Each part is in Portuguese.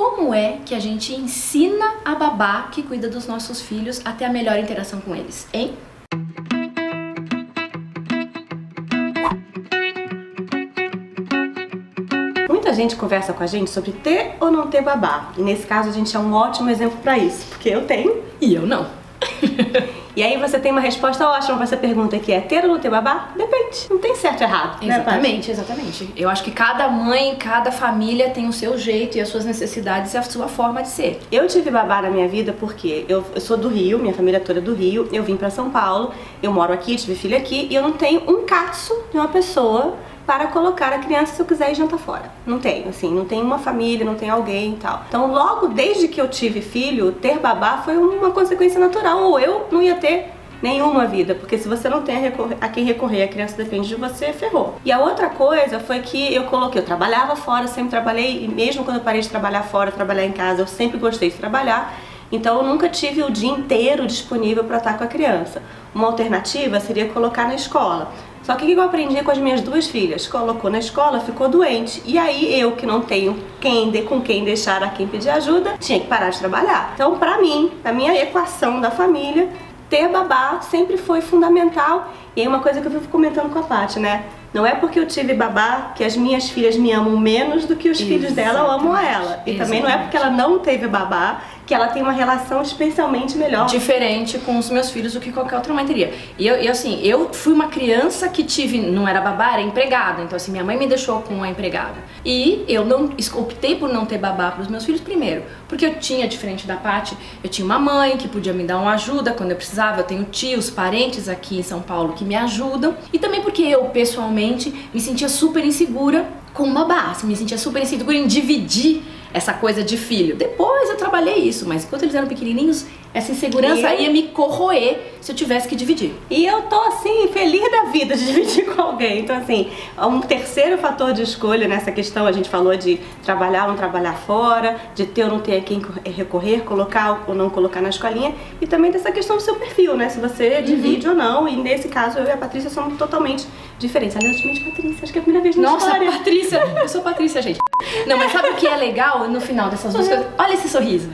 como é que a gente ensina a babá que cuida dos nossos filhos a ter a melhor interação com eles, hein? Muita gente conversa com a gente sobre ter ou não ter babá. E nesse caso a gente é um ótimo exemplo pra isso, porque eu tenho e eu não. E aí você tem uma resposta ótima pra essa pergunta, que é ter ou não ter babá? Depende, não tem certo e errado. Exatamente, né, exatamente. Eu acho que cada mãe, cada família tem o seu jeito e as suas necessidades e a sua forma de ser. Eu tive babá na minha vida porque eu sou do Rio, minha família toda é do Rio, eu vim pra São Paulo, eu moro aqui, tive filho aqui, e eu não tenho um caço de uma pessoa para colocar a criança se eu quiser ir jantar fora. Não tenho, assim, não tenho uma família, não tenho alguém e tal. Então logo desde que eu tive filho, ter babá foi uma consequência natural, ou eu não ia ter nenhuma vida, porque se você não tem a quem recorrer, a criança depende de você, ferrou. E a outra coisa foi que eu trabalhava fora, sempre trabalhei, e mesmo quando eu parei de trabalhar fora, trabalhar em casa, eu sempre gostei de trabalhar, então eu nunca tive o dia inteiro disponível para estar com a criança. Uma alternativa seria colocar na escola. Só que o que eu aprendi com as minhas duas filhas? Colocou na escola, ficou doente. E aí eu, que não tenho com quem deixar, a quem pedir ajuda, tinha que parar de trabalhar. Então, pra mim, a minha equação da família, ter babá sempre foi fundamental. E aí uma coisa que eu vivo comentando com a Paty, né? Não é porque eu tive babá que as minhas filhas me amam menos do que os filhos dela amam a ela. E também não é porque ela não teve babá que ela tem uma relação especialmente melhor. Diferente com os meus filhos do que qualquer outra mãe teria. E assim, eu fui uma criança que não era babá, era empregada. Então assim, minha mãe me deixou com uma empregada. E eu optei por não ter babá para os meus filhos primeiro. Porque eu tinha, diferente da Paty, eu tinha uma mãe que podia me dar uma ajuda quando eu precisava. Eu tenho tios, parentes aqui em São Paulo que me ajudam. E também porque eu, pessoalmente, me sentia super insegura com babá. Me sentia super insegura em dividir essa coisa de filho. Depois eu trabalhei isso, mas enquanto eles eram pequenininhos, essa insegurança ia me corroer se eu tivesse que dividir. E eu tô assim, feliz da vida de dividir com alguém. Então assim, um terceiro fator de escolha nessa questão, a gente falou de trabalhar ou não trabalhar fora, de ter ou não ter a quem recorrer, colocar ou não colocar na escolinha, e também dessa questão do seu perfil, né? Se você divide ou não, e nesse caso eu e a Patrícia somos totalmente diferentes. Aliás, Patrícia, acho que é a primeira vez na história. Nossa, Patrícia, eu sou Patrícia, gente. Não, mas sabe o que é legal no final dessas duas coisas? Olha esse sorriso,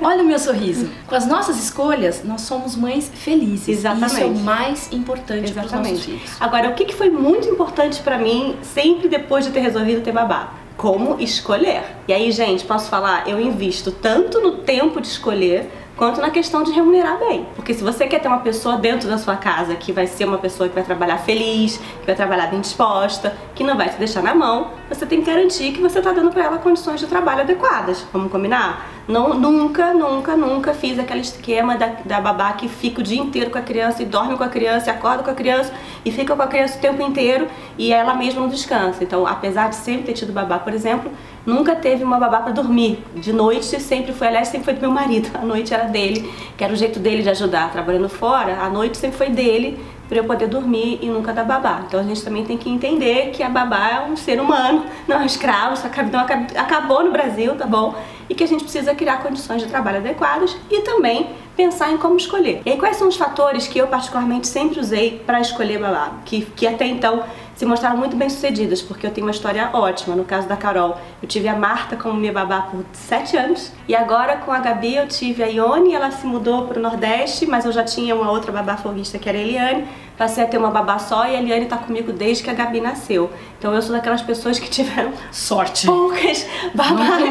olha o meu sorriso. Com as nossas escolhas, nós somos mães felizes. Exatamente. Isso é o mais importante para os nossos filhos. Agora, o que foi muito importante pra mim, sempre depois de ter resolvido ter babá? Como escolher. E aí, gente, posso falar, eu invisto tanto no tempo de escolher, quanto na questão de remunerar bem. Porque se você quer ter uma pessoa dentro da sua casa que vai ser uma pessoa que vai trabalhar feliz, que vai trabalhar bem disposta, que não vai te deixar na mão, você tem que garantir que você tá dando pra ela condições de trabalho adequadas. Vamos combinar? Não, nunca fiz aquele esquema da babá que fica o dia inteiro com a criança e dorme com a criança e acorda com a criança e fica com a criança o tempo inteiro e ela mesma não descansa. Então, apesar de sempre ter tido babá, por exemplo, nunca teve uma babá pra dormir. De noite sempre foi do meu marido. A noite era dele, que era o jeito dele de ajudar. Trabalhando fora, a noite sempre foi dele, pra eu poder dormir e nunca da babá. Então a gente também tem que entender que a babá é um ser humano, não é um escravo, essa escravidão acabou no Brasil, tá bom? E que a gente precisa criar condições de trabalho adequadas e também pensar em como escolher. E aí, quais são os fatores que eu particularmente sempre usei para escolher babá, que até então se mostraram muito bem sucedidas, porque eu tenho uma história ótima. No caso da Carol, eu tive a Marta como minha babá por 7 anos, e agora com a Gabi eu tive a Ione, ela se mudou para o Nordeste, mas eu já tinha uma outra babá folguista que era a Eliane, passei a ter uma babá só e a Eliane tá comigo desde que a Gabi nasceu. Então eu sou daquelas pessoas que tiveram sorte, poucas babás.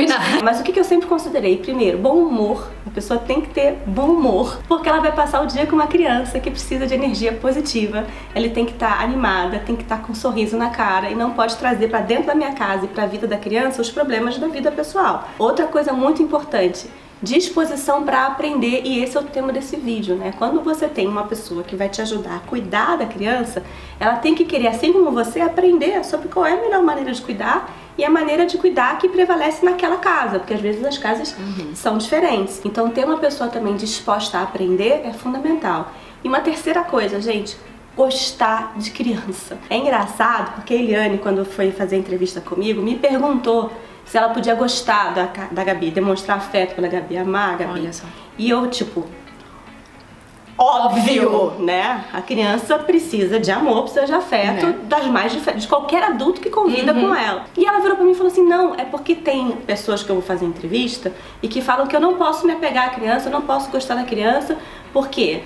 Mas o que eu sempre considerei? Primeiro, bom humor. A pessoa tem que ter bom humor, porque ela vai passar o dia com uma criança que precisa de energia positiva. Ela tem que estar animada, tem que estar com um sorriso na cara e não pode trazer para dentro da minha casa e para a vida da criança os problemas da vida pessoal. Outra coisa muito importante, disposição para aprender, e esse é o tema desse vídeo, né? Quando você tem uma pessoa que vai te ajudar a cuidar da criança, ela tem que querer, assim como você, aprender sobre qual é a melhor maneira de cuidar e a maneira de cuidar que prevalece naquela casa, porque às vezes as casas são diferentes. Então ter uma pessoa também disposta a aprender é fundamental. E uma terceira coisa, gente, gostar de criança. É engraçado porque a Eliane, quando foi fazer a entrevista comigo, me perguntou se ela podia gostar da Gabi, demonstrar afeto pela Gabi, amar a Gabi. Olha só. E eu, tipo, óbvio, né? A criança precisa de amor, precisa de afeto, das mais de qualquer adulto que convida com ela. E ela virou pra mim e falou assim, não, é porque tem pessoas que eu vou fazer entrevista e que falam que eu não posso me apegar à criança, eu não posso gostar da criança, por quê?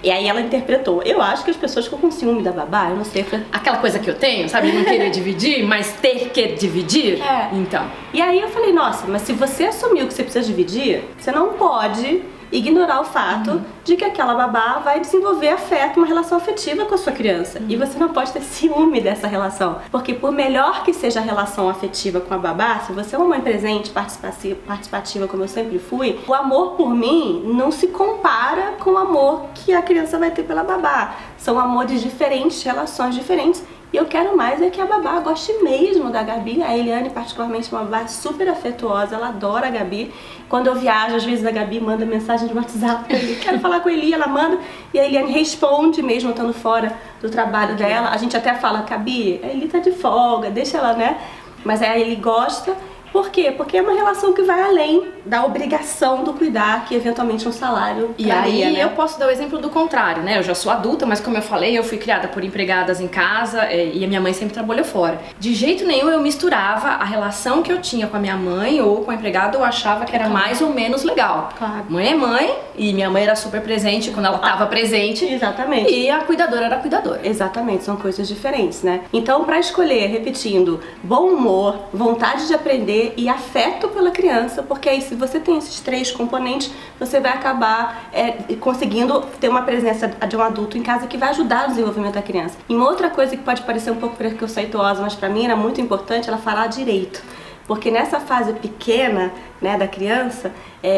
E aí ela interpretou, eu acho que as pessoas ficam com ciúme da babá, eu não sei. Aquela coisa que eu tenho, sabe, não querer dividir, mas ter que dividir? Então. E aí eu falei, nossa, mas se você assumiu que você precisa dividir, você não pode ignorar o fato de que aquela babá vai desenvolver afeto, uma relação afetiva com a sua criança. E você não pode ter ciúme dessa relação. Porque por melhor que seja a relação afetiva com a babá, se você é uma mãe presente, participativa como eu sempre fui, o amor por mim não se compara com o amor que a criança vai ter pela babá. São amores diferentes, relações diferentes. E eu quero mais é que a babá goste mesmo da Gabi. A Eliane, particularmente, é uma babá super afetuosa, ela adora a Gabi. Quando eu viajo, às vezes a Gabi manda mensagem de WhatsApp pra Eli, quero falar com a Eli, ela manda, e a Eliane responde mesmo estando fora do trabalho dela. A gente até fala, Gabi, a Eli tá de folga, deixa ela, né? Mas aí a Eli gosta. Por quê? Porque é uma relação que vai além da obrigação do cuidar, que eventualmente um salário E aí né? Eu posso dar o exemplo do contrário, né? Eu já sou adulta, mas como eu falei, eu fui criada por empregadas em casa e a minha mãe sempre trabalhou fora. De jeito nenhum eu misturava a relação que eu tinha com a minha mãe ou com a empregada, eu achava que era mais ou menos legal. Claro. Mãe é mãe, e minha mãe era super presente quando ela estava presente. Exatamente. E a cuidadora era a cuidadora. Exatamente, são coisas diferentes, né? Então, para escolher, repetindo, bom humor, vontade de aprender e afeto pela criança, porque aí se você tem esses três componentes, você vai acabar conseguindo ter uma presença de um adulto em casa que vai ajudar no desenvolvimento da criança. E uma outra coisa que pode parecer um pouco preconceituosa, mas para mim era muito importante, ela falar direito. Porque nessa fase pequena, né, da criança,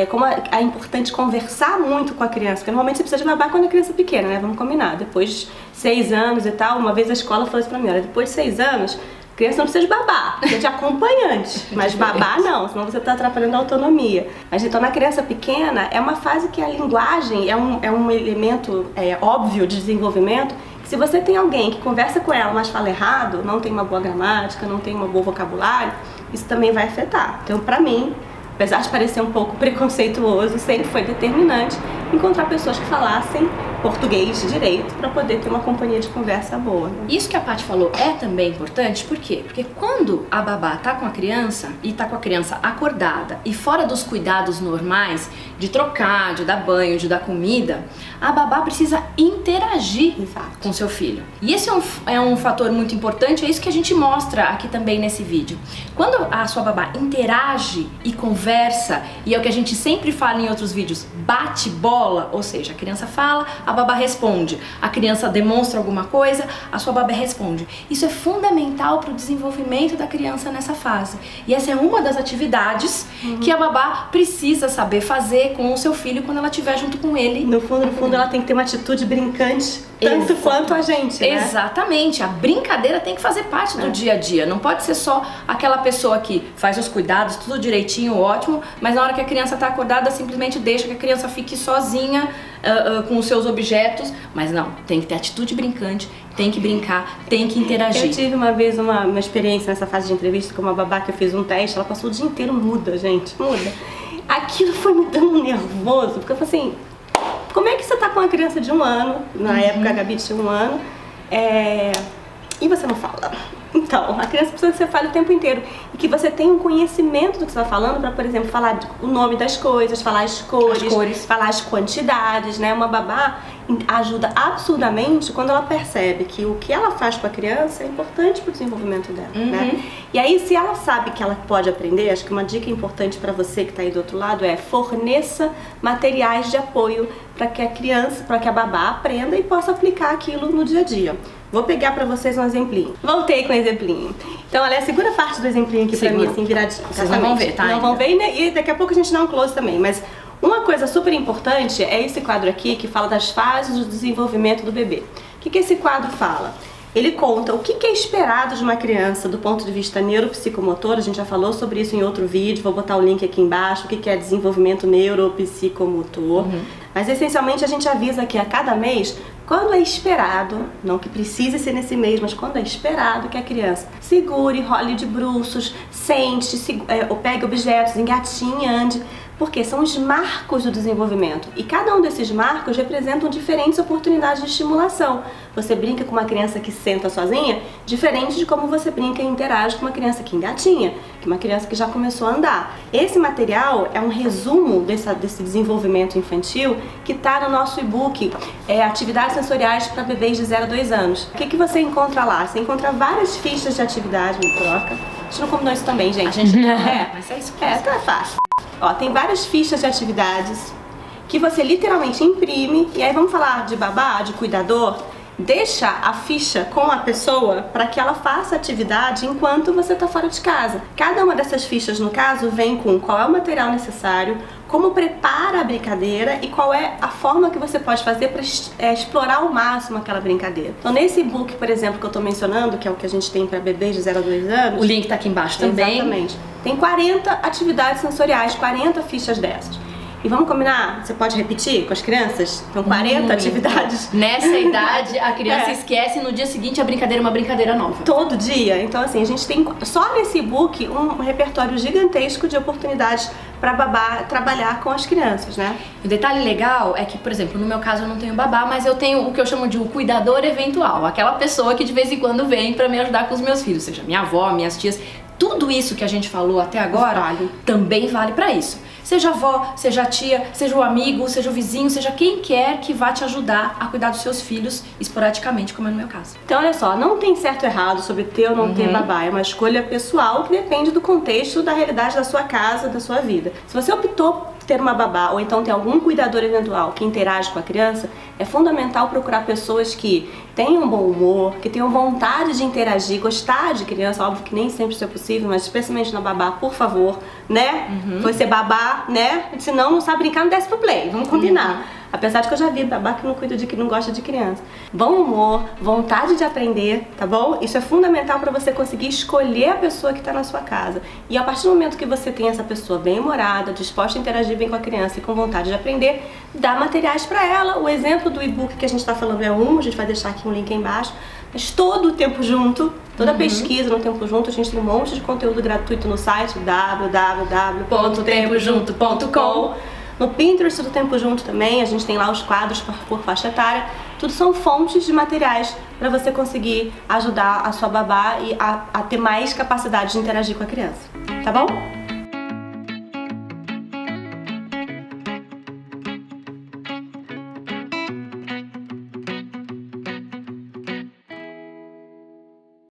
como é importante conversar muito com a criança, porque normalmente você precisa de babá quando a criança é pequena, né, vamos combinar. Depois de 6 anos e tal, uma vez a escola falou isso pra mim, olha, depois de 6 anos, a criança não precisa de babá, precisa de acompanhante, mas babá não, senão você tá atrapalhando a autonomia. Mas então na criança pequena, é uma fase que a linguagem é um elemento óbvio de desenvolvimento. Se você tem alguém que conversa com ela, mas fala errado, não tem uma boa gramática, não tem um bom vocabulário, isso também vai afetar. Então, pra mim, apesar de parecer um pouco preconceituoso, sempre foi determinante encontrar pessoas que falassem português direito para poder ter uma companhia de conversa boa. Né? Isso que a Paty falou é também importante, por quê? Porque quando a babá tá com a criança e tá com a criança acordada e fora dos cuidados normais, de trocar, de dar banho, de dar comida, a babá precisa interagir com seu filho. E esse é um fator muito importante, é isso que a gente mostra aqui também nesse vídeo. Quando a sua babá interage e conversa, e é o que a gente sempre fala em outros vídeos, bate bola, ou seja, a criança fala, a babá responde, a criança demonstra alguma coisa, a sua babá responde. Isso é fundamental para o desenvolvimento da criança nessa fase. E essa é uma das atividades que a babá precisa saber fazer com o seu filho quando ela estiver junto com ele. No fundo, ela tem que ter uma atitude brincante, tanto quanto a gente, né? Exatamente. A brincadeira tem que fazer parte do dia a dia. Não pode ser só aquela pessoa que faz os cuidados, tudo direitinho, ótimo, mas na hora que a criança está acordada, simplesmente deixa que a criança fique sozinha com os seus objetos. Mas não, tem que ter atitude brincante, tem que brincar, tem que interagir. Eu tive uma vez uma experiência nessa fase de entrevista com uma babá que eu fiz um teste, ela passou o dia inteiro muda, gente, muda. Aquilo foi me dando nervoso, porque eu falei assim, como é que você tá com uma criança de 1 ano, na época a Gabi tinha 1 ano, e você não fala? Então, a criança precisa que você fale o tempo inteiro e que você tenha um conhecimento do que você está falando para, por exemplo, falar o nome das coisas, falar as cores, falar as quantidades, né? Uma babá ajuda absurdamente quando ela percebe que o que ela faz com a criança é importante para o desenvolvimento dela, né? E aí, se ela sabe que ela pode aprender, acho que uma dica importante para você que está aí do outro lado é forneça materiais de apoio para que a criança, para que a babá aprenda e possa aplicar aquilo no dia a dia. Vou pegar pra vocês um exemplinho. Voltei com o exemplinho. Então, olha, a segunda parte do exemplinho aqui pra mim, assim, viradinho. Vocês não vão ver, tá? Não vão ver, e daqui a pouco a gente dá um close também. Mas uma coisa super importante é esse quadro aqui, que fala das fases do desenvolvimento do bebê. O que esse quadro fala? Ele conta o que é esperado de uma criança do ponto de vista neuropsicomotor. A gente já falou sobre isso em outro vídeo, vou botar o link aqui embaixo, o que é desenvolvimento neuropsicomotor. Mas essencialmente a gente avisa que a cada mês, quando é esperado, não que precise ser nesse mês, mas quando é esperado que a criança segure, role de bruços, sente, ou pegue objetos, engatinhe, ande, Porque são os marcos do desenvolvimento e cada um desses marcos representam diferentes oportunidades de estimulação. Você brinca com uma criança que senta sozinha, diferente de como você brinca e interage com uma criança que engatinha, que é uma criança que já começou a andar. Esse material é um resumo desse desenvolvimento infantil que está no nosso e-book, Atividades Sensoriais para Bebês de 0 a 2 anos. O que você encontra lá? Você encontra várias fichas de atividade, me troca. A gente não combinou isso também, gente. A gente não, mas é isso. Então é fácil. Ó, tem várias fichas de atividades que você literalmente imprime, e aí vamos falar de babá, de cuidador, deixa a ficha com a pessoa para que ela faça a atividade enquanto você está fora de casa. Cada uma dessas fichas, no caso, vem com qual é o material necessário, como prepara a brincadeira e qual é a forma que você pode fazer para explorar ao máximo aquela brincadeira. Então nesse e-book, por exemplo, que eu estou mencionando, que é o que a gente tem para bebês de 0 a 2 anos... O link está aqui embaixo também. Exatamente. Tem 40 atividades sensoriais, 40 fichas dessas. E vamos combinar? Você pode repetir com as crianças? Então 40 atividades. Nessa idade, a criança esquece e no dia seguinte a brincadeira é uma brincadeira nova. Todo dia. Então assim, a gente tem só nesse e-book um repertório gigantesco de oportunidades para babá trabalhar com as crianças, né? O detalhe legal é que, por exemplo, no meu caso eu não tenho babá, mas eu tenho o que eu chamo de um cuidador eventual. Aquela pessoa que de vez em quando vem para me ajudar com os meus filhos, seja minha avó, minhas tias. Tudo isso que a gente falou até agora também vale para isso. Seja a avó, seja a tia, seja o amigo, seja o vizinho, seja quem quer que vá te ajudar a cuidar dos seus filhos esporadicamente, como é no meu caso. Então olha só, não tem certo ou errado sobre ter ou não ter babá, é uma escolha pessoal que depende do contexto, da realidade da sua casa, da sua vida. Se você optou ter uma babá ou então ter algum cuidador eventual que interage com a criança, é fundamental procurar pessoas que tenham bom humor, que tenham vontade de interagir, gostar de criança, óbvio que nem sempre isso é possível, mas especialmente na babá, por favor, né? Foi ser babá, né? Senão não sabe brincar, não desce pro play, vamos combinar. Apesar de que eu já vi babá que não cuida que não gosta de criança. Bom humor, vontade de aprender, tá bom? Isso é fundamental para você conseguir escolher a pessoa que está na sua casa. E a partir do momento que você tem essa pessoa bem-humorada, disposta a interagir bem com a criança e com vontade de aprender, dá materiais para ela. O exemplo do e-book que a gente está falando é a gente vai deixar aqui um link aí embaixo. Mas todo o Tempo Junto, toda a pesquisa no Tempo Junto, a gente tem um monte de conteúdo gratuito no site www.tempojunto.com. No Pinterest do Tempo Junto também, a gente tem lá os quadros por faixa etária. Tudo são fontes de materiais para você conseguir ajudar a sua babá e a ter mais capacidade de interagir com a criança. Tá bom?